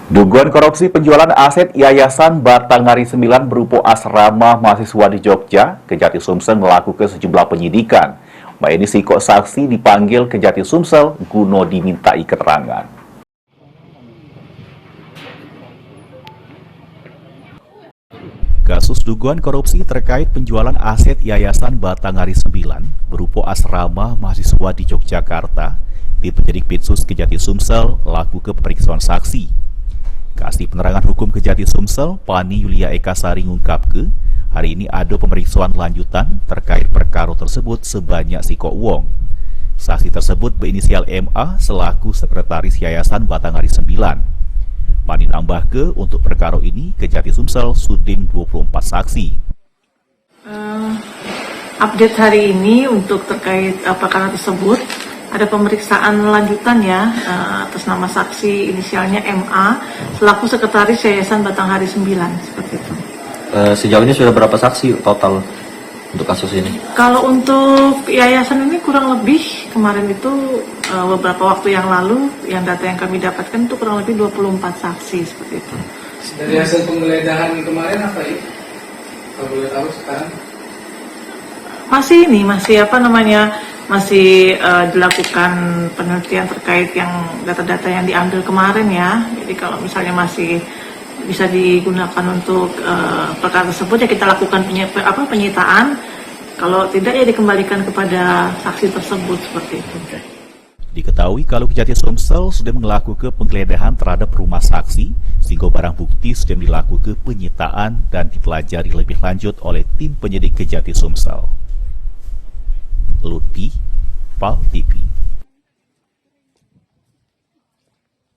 Dugaan korupsi penjualan aset Yayasan Batanghari 9 berupa asrama mahasiswa di Jogja, Kejati Sumsel melakukan sejumlah penyidikan. Mbak Eni Siko saksi dipanggil Kejati Sumsel guna dimintai keterangan. Kasus dugaan korupsi terkait penjualan aset Yayasan Batanghari 9 berupa asrama mahasiswa di Yogyakarta, tim penyidik Pitsus Kejati Sumsel lakukan pemeriksaan saksi. Kasih Penerangan Hukum Kejati Sumsel, Pani Yulia Ekasari ngungkap hari ini ada pemeriksaan lanjutan terkait perkara tersebut sebanyak siko uang. Saksi tersebut berinisial MA selaku Sekretaris Yayasan Batanghari 9. Pani nambah untuk perkara ini Kejati Sumsel suding 24 saksi. Update hari ini untuk terkait perkara tersebut ada pemeriksaan lanjutan ya atas nama saksi inisialnya MA selaku Sekretaris Yayasan Batanghari 9 seperti itu. Sejauh ini sudah berapa saksi total untuk kasus ini? Kalau untuk yayasan ini kurang lebih kemarin itu beberapa waktu yang lalu yang data yang kami dapatkan itu kurang lebih 24 saksi seperti itu. Dari hasil penggeledahan kemarin apa ya? Kalau boleh tahu sekarang? Masih dilakukan penelitian terkait yang data-data yang diambil kemarin ya. Jadi kalau misalnya masih bisa digunakan untuk perkara tersebut ya kita lakukan penyitaan. Kalau tidak ya dikembalikan kepada saksi tersebut seperti itu. Diketahui kalau Kejati Sumsel sudah melakukan penggeledahan terhadap rumah saksi, sehingga barang bukti sudah dilakukan penyitaan dan dipelajari lebih lanjut oleh tim penyidik Kejati Sumsel. Lutfi, PAL TV.